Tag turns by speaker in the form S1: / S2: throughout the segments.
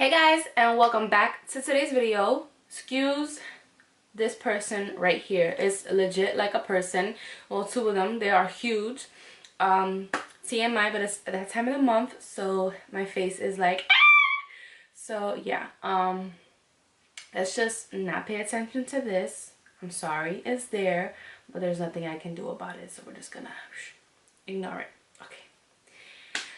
S1: Hey guys, and welcome back to today's video. Excuse this person right here. It's legit like a person. Well, two of them. They are huge. TMI, but it's that time of the month, so my face is like so yeah. Let's just not pay attention to this. I'm sorry, it's there, but there's nothing I can do about it, so we're just gonna ignore it. Okay.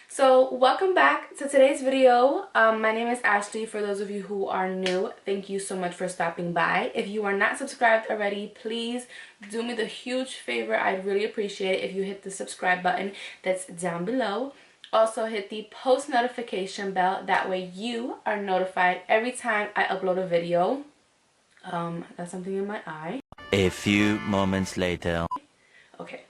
S1: So welcome back to today's video. My name is Ashley. For those of you who are new, thank you so much for stopping by. If you are not subscribed already, please do me the huge favor. I'd really appreciate it if you hit the subscribe button that's down below. Also hit the post notification bell. That way you are notified every time I upload a video. Got something in my eye.
S2: A few moments later.
S1: Okay.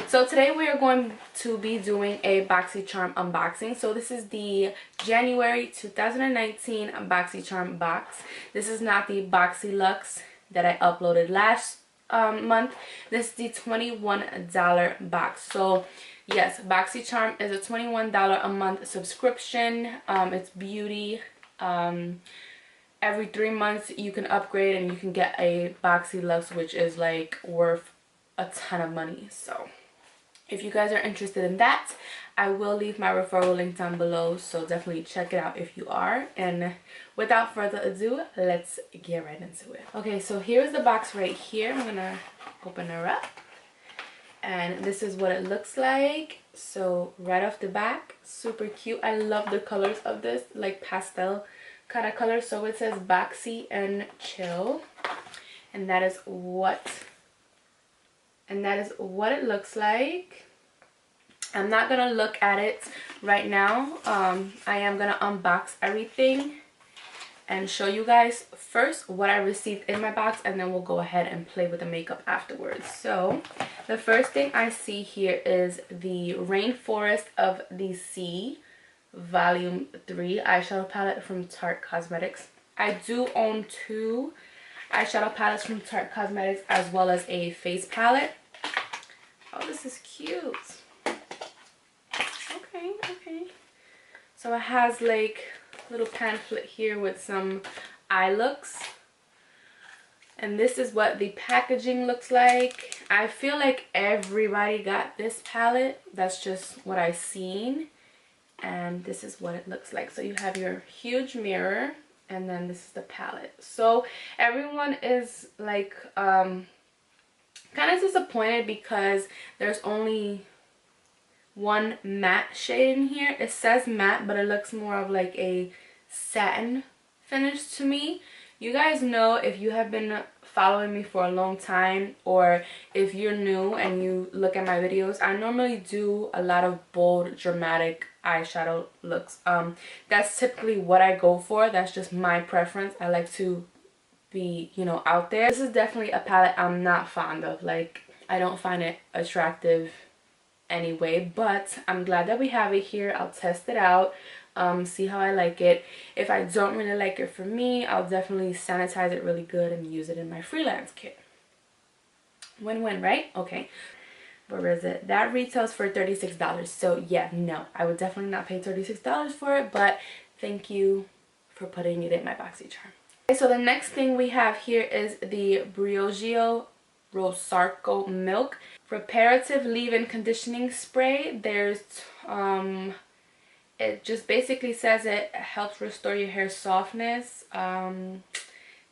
S1: So today we are going to be doing a Boxycharm unboxing. So this is the January 2019 Boxycharm box. This is not the Boxylux that I uploaded last month. This is the $21 box. So yes, Boxycharm is a $21 a month subscription. It's beauty. Every 3 months you can upgrade and you can get a Boxylux, which is like worth a ton of money. So if you guys are interested in that, I will leave my referral link down below, so definitely check it out if you are. And without further ado, let's get right into it. Okay, so here's the box right here. I'm gonna open her up, and this is what it looks like. So right off the back, super cute. I love the colors of this, like pastel kind of color. So it says Boxy and Chill, and that is what it looks like. I'm not gonna look at it right now. I am gonna unbox everything and show you guys first what I received in my box, and then we'll go ahead and play with the makeup afterwards. So the first thing I see here is the Rainforest of the Sea Volume 3 eyeshadow palette from Tarte Cosmetics. I do own 2 eyeshadow palettes from Tarte Cosmetics, as well as a face palette. Oh, this is cute. Okay. So it has like a little pamphlet here with some eye looks. And this is what the packaging looks like. I feel like everybody got this palette. That's just what I've seen. And this is what it looks like. So you have your huge mirror, and then this is the palette. So everyone is like kind of disappointed because there's only one matte shade in here. It says matte, but it looks more of like a satin finish to me. You guys know, if you have been following me for a long time, or if you're new and you look at my videos, I normally do a lot of bold, dramatic eyeshadow looks. That's typically what I go for. That's just my preference. I like to be, you know, out there. This is definitely a palette I'm not fond of. Like, I don't find it attractive anyway, but I'm glad that we have it here. I'll test it out, see how I like it. If I don't really like it for me, I'll definitely sanitize it really good and use it in my freelance kit. Win-win, right? Okay, where is it? That retails for $36. So yeah, no, I would definitely not pay $36 for it, but thank you for putting it in my Boxycharm. Okay, so the next thing we have here is the Briogeo Rosarco Milk Reparative Leave-In Conditioning Spray. There's it just basically says it helps restore your hair softness,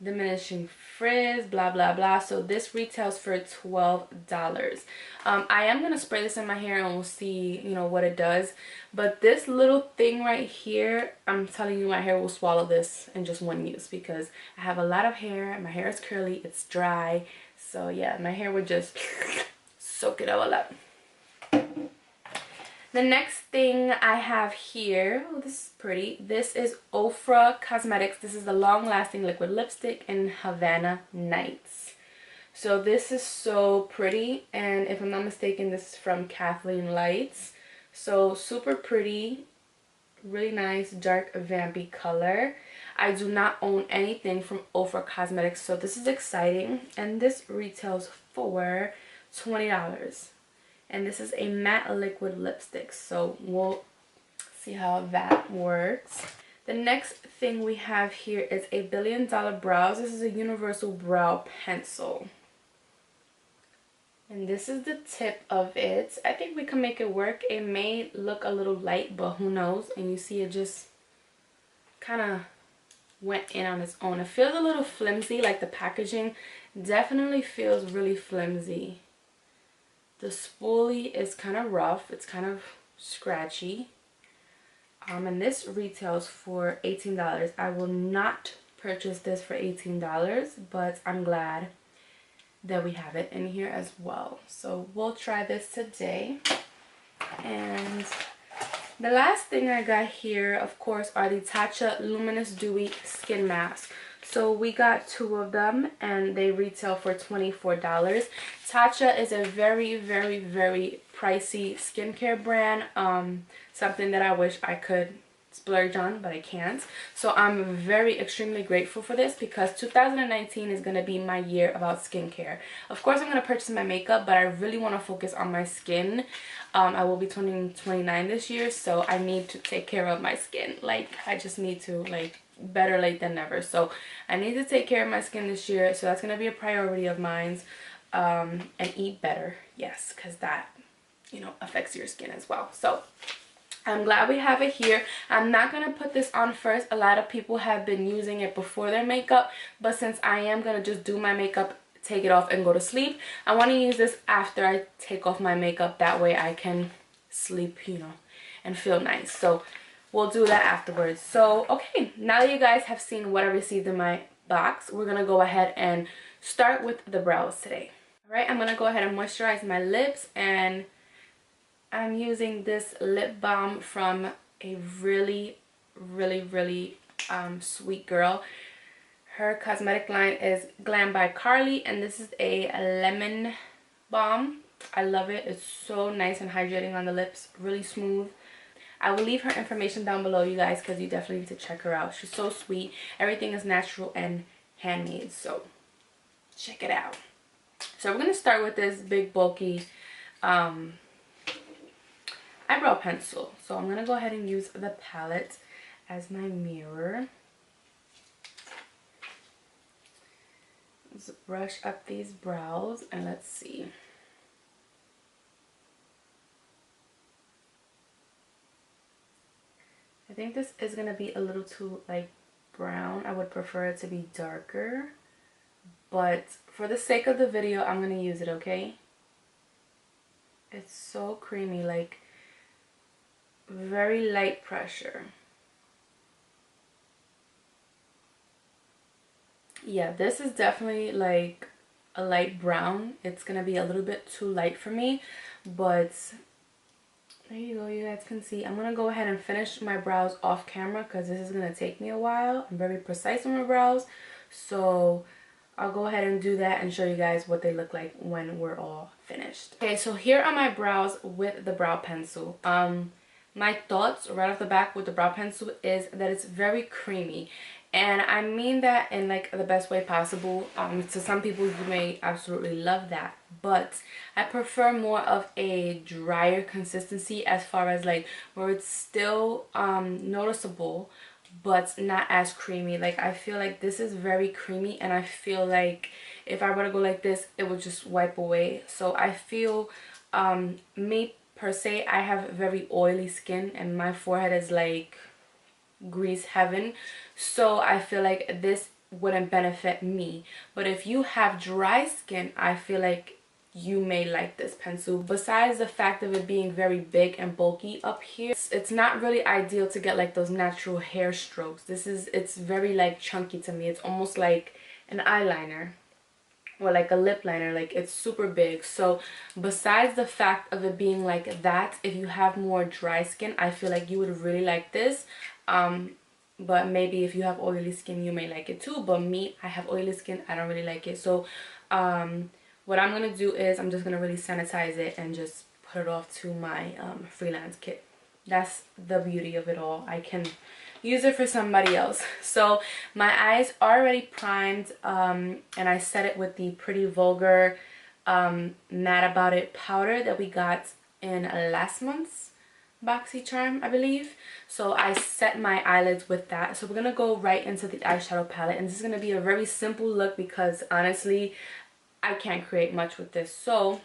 S1: diminishing frizz, blah blah blah. So this retails for $12. I am gonna spray this in my hair and we'll see, you know, what it does. But this little thing right here, I'm telling you, my hair will swallow this in just one use, because I have a lot of hair. My hair is curly, it's dry, so yeah, my hair would just soak it all up. The next thing I have here, oh, this is pretty. This is Ofra Cosmetics. This is the long-lasting liquid lipstick in Havana Nights. So this is so pretty, and if I'm not mistaken, this is from Kathleen Lights. So super pretty, really nice dark vampy color. I do not own anything from Ofra Cosmetics, so this is exciting, and this retails for $20. And this is a matte liquid lipstick, so we'll see how that works. The next thing we have here is a $1 Billion Brows. This is a universal brow pencil. And this is the tip of it. I think we can make it work. It may look a little light, but who knows? And you see it just kind of went in on its own. It feels a little flimsy, like the packaging definitely feels really flimsy. The spoolie is kind of rough. It's kind of scratchy. And this retails for $18. I will not purchase this for $18, but I'm glad that we have it in here as well. So we'll try this today. And the last thing I got here, of course, are the Tatcha Luminous Dewy Skin Masks. So we got 2 of them and they retail for $24. Tatcha is a very, very, very pricey skincare brand. Something that I wish I could splurge on, but I can't. So I'm very extremely grateful for this, because 2019 is going to be my year about skincare. Of course, I'm going to purchase my makeup, but I really want to focus on my skin. I will be turning 29 this year, so I need to take care of my skin. Like, I just need to, like, better late than never. So I need to take care of my skin this year, so that's going to be a priority of mine. And eat better, yes, because that, you know, affects your skin as well. So I'm glad we have it here. I'm not going to put this on first. A lot of people have been using it before their makeup, but since I am going to just do my makeup, take it off and go to sleep, I want to use this after I take off my makeup. That way I can sleep, you know, and feel nice. So we'll do that afterwards. So okay, now that you guys have seen what I received in my box, we're going to go ahead and start with the brows today. Alright, I'm going to go ahead and moisturize my lips, and I'm using this lip balm from a really, really, really sweet girl. Her cosmetic line is Glam by Carly, and this is a lemon balm. I love it. It's so nice and hydrating on the lips, really smooth. I will leave her information down below, you guys, because you definitely need to check her out. She's so sweet. Everything is natural and handmade, so check it out. So we're going to start with this big bulky eyebrow pencil. So I'm going to go ahead and use the palette as my mirror. Let's brush up these brows and let's see. I think this is going to be a little too like brown. I would prefer it to be darker, but for the sake of the video I'm going to use it, okay? It's so creamy, like very light pressure. Yeah, this is definitely like a light brown. It's gonna be a little bit too light for me, but there you go, you guys can see. I'm gonna go ahead and finish my brows off camera because this is gonna take me a while. I'm very precise on my brows, so I'll go ahead and do that and show you guys what they look like when we're all finished. Okay, so here are my brows with the brow pencil. My thoughts right off the back with the brow pencil is that it's very creamy, and I mean that in like the best way possible. To some people you may absolutely love that, but I prefer more of a drier consistency, as far as like where it's still noticeable but not as creamy. Like I feel like this is very creamy, and I feel like if I were to go like this, it would just wipe away. So I feel me per se, I have very oily skin and my forehead is like grease heaven, so I feel like this wouldn't benefit me. But if you have dry skin, I feel like you may like this pencil. Besides the fact of it being very big and bulky up here, it's not really ideal to get like those natural hair strokes. It's very like chunky to me. It's almost like an eyeliner or like a lip liner. Like it's super big. So besides the fact of it being like that, if you have more dry skin, I feel like you would really like this. But maybe if you have oily skin, you may like it too. But me, I have oily skin, I don't really like it. So what I'm gonna do is I'm just gonna really sanitize it and just put it off to my freelance kit. That's the beauty of it all. I can use it for somebody else. So my eyes are already primed, and I set it with the Pretty Vulgar Mad About It powder that we got in last month's Boxycharm, I believe. So I set my eyelids with that. So we're gonna go right into the eyeshadow palette, and this is gonna be a very simple look because honestly I can't create much with this. So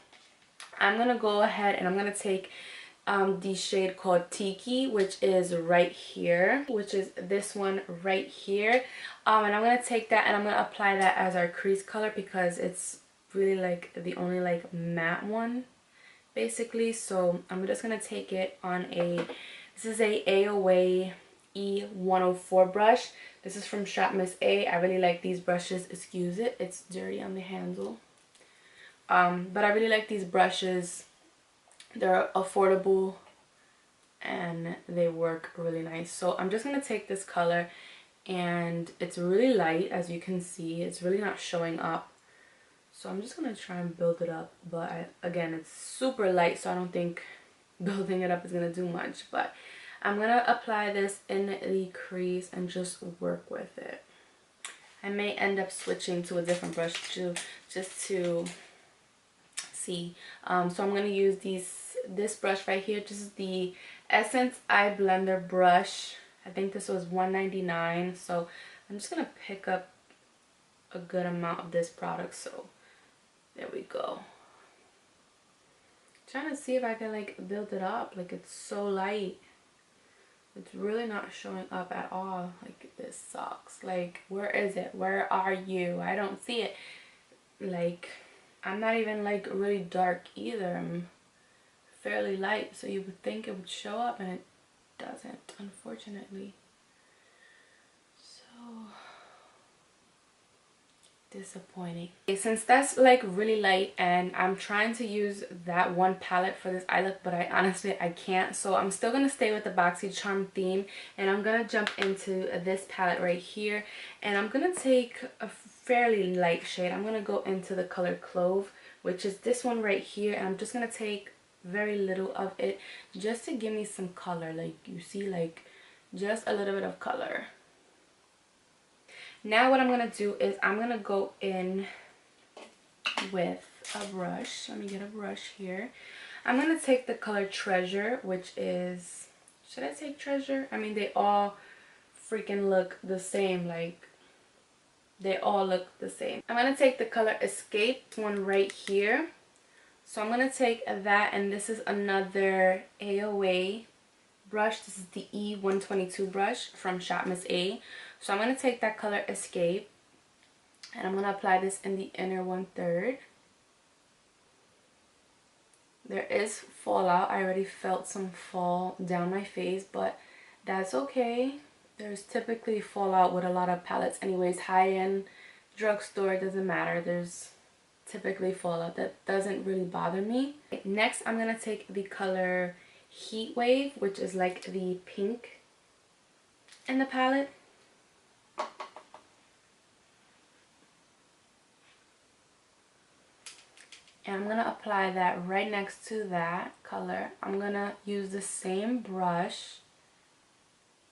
S1: I'm gonna go ahead and I'm gonna take the shade called Tiki, which is right here, which is this one right here, and I'm gonna take that and I'm gonna apply that as our crease color because it's really like the only like matte one basically. So I'm just gonna take it on this is a AOA E104 brush. This is from Shop Miss A. I really like these brushes. Excuse it, it's dirty on the handle. But I really like these brushes. They're affordable and they work really nice. So I'm just gonna take this color, and it's really light, as you can see. It's really not showing up. So I'm just gonna try and build it up, but again, it's super light, so I don't think building it up is gonna do much. But I'm gonna apply this in the crease and just work with it. I may end up switching to a different brush too, just to see. So I'm going to use this brush right here. This is the Essence Eye Blender brush. I think this was $1.99. So I'm just going to pick up a good amount of this product. So there we go. Trying to see if I can like build it up. Like, it's so light. It's really not showing up at all. Like, this sucks. Like, where is it? Where are you? I don't see it. Like, I'm not even like really dark either. I'm fairly light, so you would think it would show up, and it doesn't, unfortunately. So disappointing. Okay, since that's like really light, and I'm trying to use that one palette for this eye look, but I can't. So I'm still gonna stay with the Boxycharm theme, and I'm gonna jump into this palette right here, and I'm gonna take a fairly light shade. I'm gonna go into the color Clove, which is this one right here, and I'm just gonna take very little of it just to give me some color. Like, you see, like just a little bit of color. Now what I'm gonna do is I'm gonna go in with a brush. Let me get a brush here. I'm gonna take the color Treasure, which is, should I take Treasure? I mean, they all freaking look the same. Like, they all look the same. I'm going to take the color Escape, one right here. So I'm going to take that, and this is another AOA brush. This is the E122 brush from Shop Miss A. So I'm going to take that color Escape, and I'm going to apply this in the inner 1/3. There is fallout. I already felt some fall down my face, but that's okay. There's typically fallout with a lot of palettes anyways. High-end drugstore, doesn't matter. There's typically fallout. That doesn't really bother me. Next, I'm going to take the color Heat Wave, which is like the pink in the palette. And I'm going to apply that right next to that color. I'm going to use the same brush,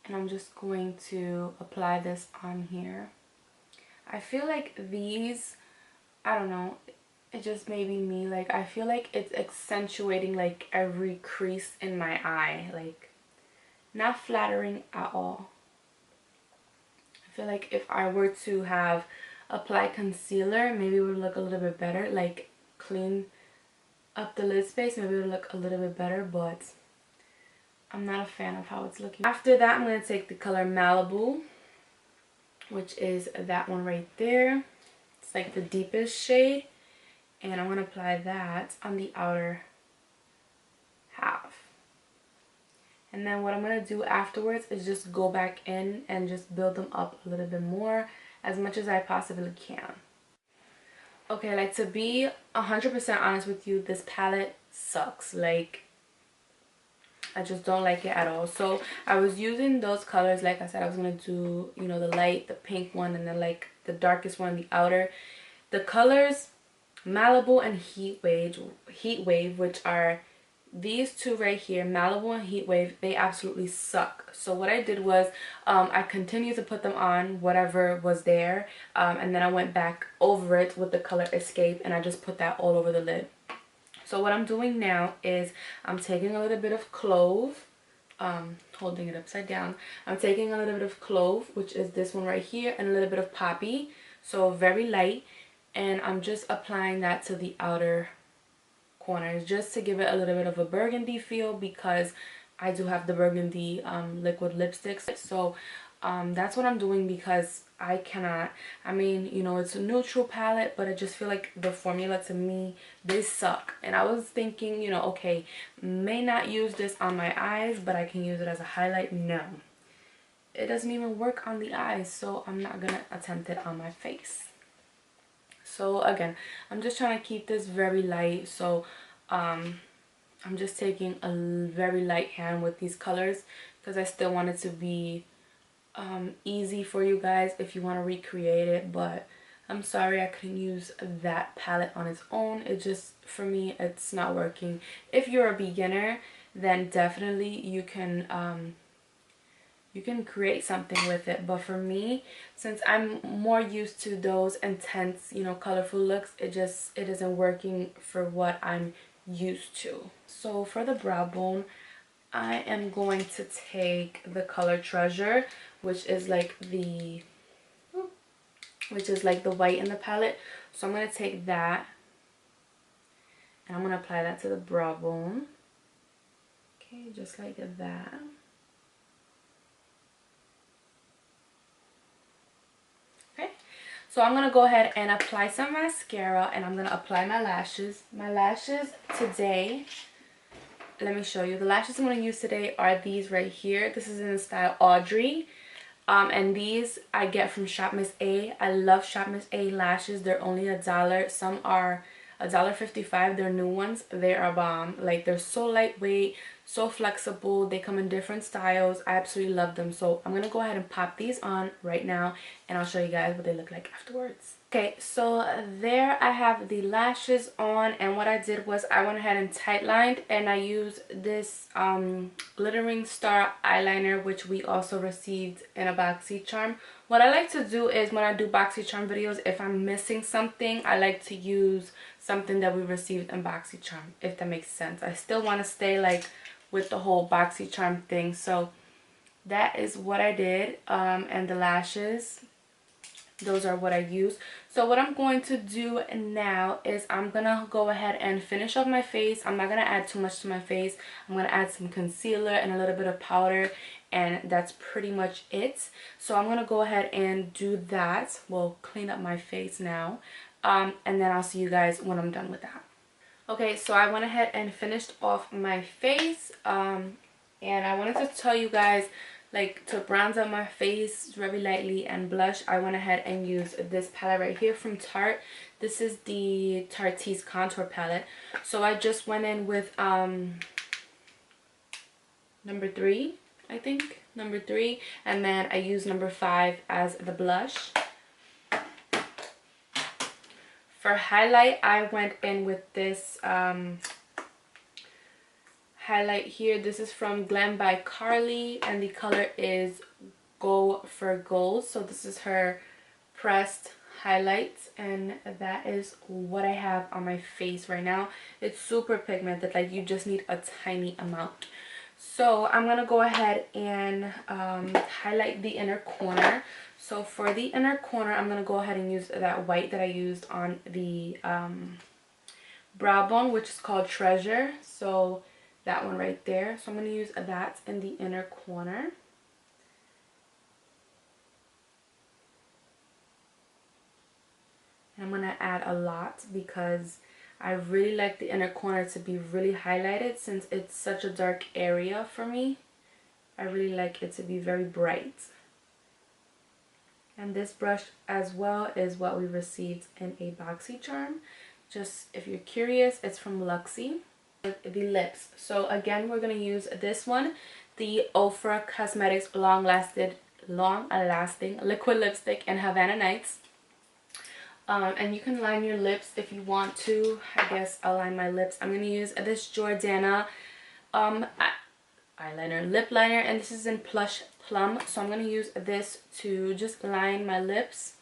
S1: and I'm just going to apply this on here. I feel like these, I don't know, it just may be me, like I feel like it's accentuating like every crease in my eye. Like, not flattering at all. I feel like if I were to have applied concealer, maybe it would look a little bit better. Like, clean up the lid space, maybe it would look a little bit better, but I'm not a fan of how it's looking. After that, I'm going to take the color Malibu, which is that one right there. It's like the deepest shade, and I'm going to apply that on the outer half. And then what I'm going to do afterwards is just go back in and just build them up a little bit more, as much as I possibly can. Okay, like, to be 100% honest with you, this palette sucks. Like, I just don't like it at all. So I was using those colors. Like I said, I was going to do, you know, the light, the pink one, and then like the darkest one, the outer. The colors Malibu and Heat Wave, which are these two right here, Malibu and Heat Wave, they absolutely suck. So what I did was I continued to put them on whatever was there, and then I went back over it with the color Escape, and I just put that all over the lid. So what I'm doing now is I'm taking a little bit of Clove, holding it upside down. I'm taking a little bit of clove, which is this one right here, and a little bit of poppy, so very light, and I'm just applying that to the outer corners just to give it a little bit of a burgundy feel, because I do have the burgundy liquid lipsticks. So that's what I'm doing, because I cannot, I mean, you know, it's a neutral palette, but I just feel like the formula to me, they suck. And I was thinking, you know, okay, may not use this on my eyes, but I can use it as a highlight. No, it doesn't even work on the eyes, so I'm not gonna attempt it on my face. So again, I'm just trying to keep this very light. So I'm just taking a very light hand with these colors, because I still want it to be easy for you guys if you want to recreate it. But I'm sorry I couldn't use that palette on its own. It just, for me, it's not working. If you're a beginner, then definitely you can create something with it. But for me, since I'm more used to those intense, you know, colorful looks, it isn't working for what I'm used to. So for the brow bone, I am going to take the color Treasure, which is like the white in the palette. So I'm going to take that and I'm going to apply that to the brow bone. Okay, just like that. Okay, so I'm going to go ahead and apply some mascara, and I'm going to apply my lashes. My lashes today, let me show you. The lashes I'm going to use today are these right here. This is in the style Audrey. And these I get from Shop Miss A. I love Shop Miss A lashes. They're only $1. Some are $1.55. They're new ones. They are bomb. Like, they're so lightweight, so flexible. They come in different styles. I absolutely love them. So I'm gonna go ahead and pop these on right now, and I'll show you guys what they look like afterwards. Okay, so there I have the lashes on, and what I did was I went ahead and tight lined, and I used this glittering star eyeliner, which we also received in a Boxycharm. What I like to do is, when I do Boxycharm videos, if I'm missing something, I like to use something that we received in Boxycharm, if that makes sense. I still want to stay like with the whole Boxycharm thing. So that is what I did. And the lashes, those are what I use. So what I'm going to do now is I'm gonna go ahead and finish off my face. I'm not gonna add too much to my face. I'm gonna add some concealer and a little bit of powder, and that's pretty much it. So I'm gonna go ahead and do that. We'll clean up my face now, and then I'll see you guys when I'm done with that. Okay, so I went ahead and finished off my face, and I wanted to tell you guys, like, to bronze up my face very lightly and blush, I went ahead and used this palette right here from Tarte. This is the Tarte's Contour Palette. So I just went in with number 3, I think, number 3, and then I used number 5 as the blush. For highlight, I went in with this highlight here. This is from Glam by Carly, and the color is Go for Gold. So this is her pressed highlights, and that is what I have on my face right now. It's super pigmented, like you just need a tiny amount. So I'm gonna go ahead and highlight the inner corner. So for the inner corner, I'm gonna go ahead and use that white that I used on the brow bone, which is called Treasure. So that one right there. So I'm going to use that in the inner corner. And I'm going to add a lot because I really like the inner corner to be really highlighted, since it's such a dark area for me. I really like it to be very bright. And this brush as well is what we received in a Boxycharm. Just if you're curious, it's from Luxie. The lips, so again we're going to use this one, the Ofra Cosmetics long lasting liquid lipstick in Havana Nights. And you can line your lips if you want to. I guess I'll line my lips. I'm going to use this Jordana eyeliner, lip liner, and this is in Plush Plum. So I'm going to use this to just line my lips.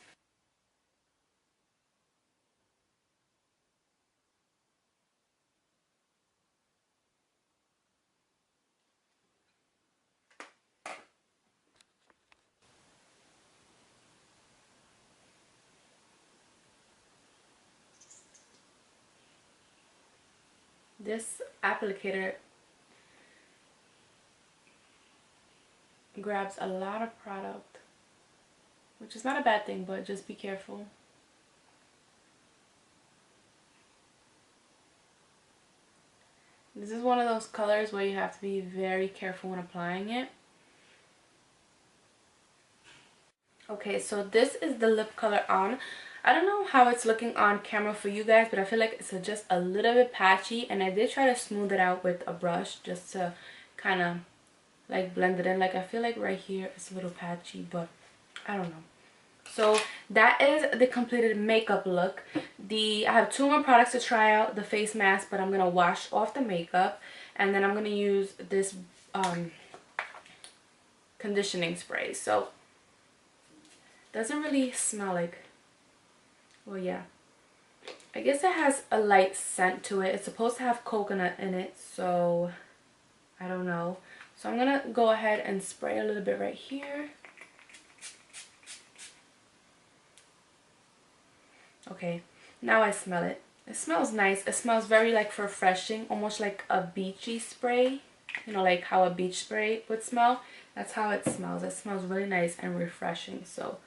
S1: This applicator grabs a lot of product, which is not a bad thing, but just be careful. This is one of those colors where you have to be very careful when applying it. Okay, so this is the lip color on. I don't know how it's looking on camera for you guys, but I feel like it's just a little bit patchy, and I did try to smooth it out with a brush just to kind of like blend it in. Like I feel like right here it's a little patchy, but I don't know. So that is the completed makeup look. I have 2 more products to try out, the face mask, but I'm gonna wash off the makeup, and then I'm gonna use this conditioning spray. So doesn't really smell like, well, yeah, I guess it has a light scent to it. It's supposed to have coconut in it, so I don't know. So I'm gonna go ahead and spray a little bit right here. Okay, now I smell it. It smells nice. It smells very like refreshing, almost like a beachy spray. You know, like how a beach spray would smell. That's how it smells. It smells really nice and refreshing. So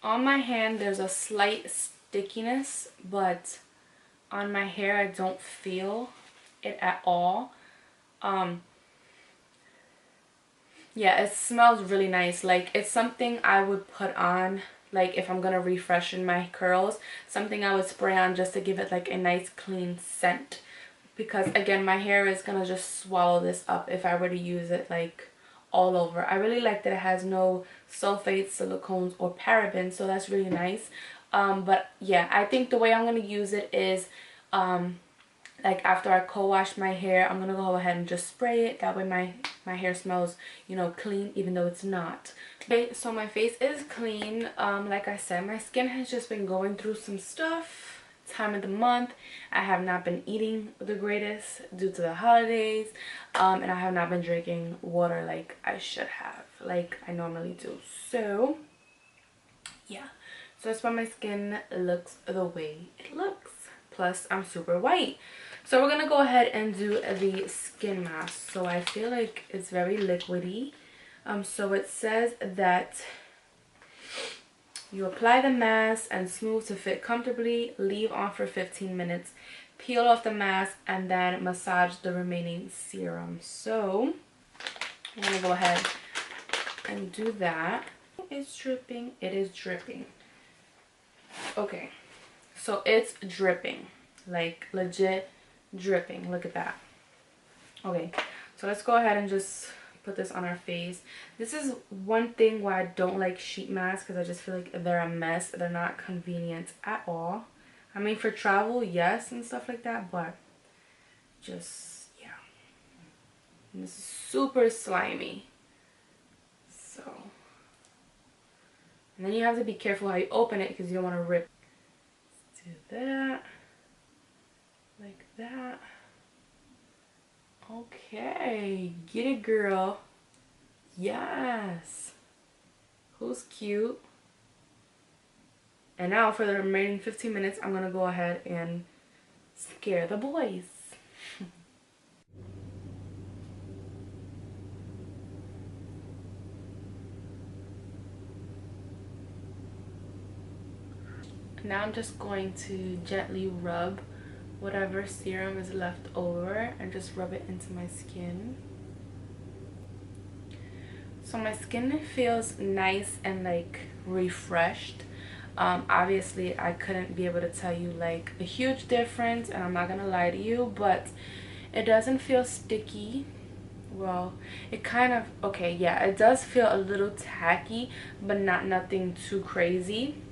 S1: on my hand there's a slight stickiness, but on my hair I don't feel it at all. Yeah, it smells really nice. Like it's something I would put on, like if I'm gonna refreshen my curls, something I would spray on just to give it like a nice clean scent, because again my hair is gonna just swallow this up if I were to use it like all over. I really like that it has no sulfates, silicones, or parabens, so that's really nice. But yeah, I think the way I'm gonna use it is like after I co-wash my hair, I'm gonna go ahead and just spray it. That way my hair smells, you know, clean, even though it's not. Okay, so my face is clean. Like I said, my skin has just been going through some stuff. Time of the month, I have not been eating the greatest due to the holidays, and I have not been drinking water like I should have, like I normally do. So yeah, so that's why my skin looks the way it looks. Plus I'm super white. So we're gonna go ahead and do the skin mask. So I feel like it's very liquidy. So it says that you apply the mask and smooth to fit comfortably, leave on for 15 minutes, peel off the mask, and then massage the remaining serum. So I'm gonna go ahead and do that. It's dripping. It is dripping. Okay, so it's dripping, like legit dripping. Look at that. Okay, so let's go ahead and just put this on our face. This is one thing why I don't like sheet masks, because I just feel like they're a mess. They're not convenient at all. I mean, for travel, yes, and stuff like that, but just, yeah. And this is super slimy. So, and then you have to be careful how you open it, because you don't want to rip. Let's do that. Like that. Okay, get it, girl. Yes. Who's cute? And now for the remaining 15 minutes, I'm gonna go ahead and scare the boys. Now I'm just going to gently rub whatever serum is left over and just rub it into my skin. So my skin feels nice and like refreshed. Obviously I couldn't be able to tell you like a huge difference, and I'm not gonna lie to you, but it doesn't feel sticky. Well, it kind of, okay, yeah, it does feel a little tacky, but nothing too crazy.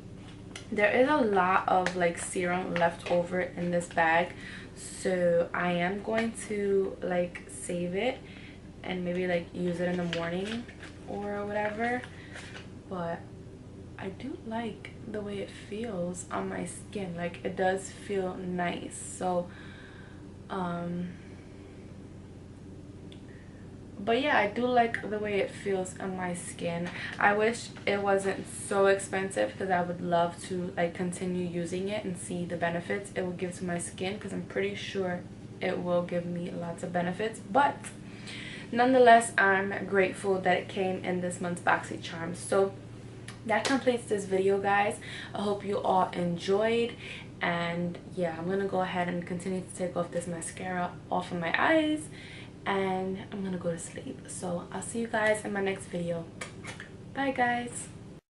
S1: There is a lot of like serum left over in this bag, so I am going to like save it and maybe like use it in the morning or whatever. But I do like the way it feels on my skin. Like it does feel nice. So But yeah, I do like the way it feels on my skin. I wish it wasn't so expensive because I would love to like continue using it and see the benefits it will give to my skin, because I'm pretty sure it will give me lots of benefits. But nonetheless, I'm grateful that it came in this month's Boxycharm. So that completes this video, guys. I hope you all enjoyed, and yeah, I'm gonna go ahead and continue to take off this mascara off of my eyes, and I'm gonna go to sleep. So I'll see you guys in my next video. Bye, guys.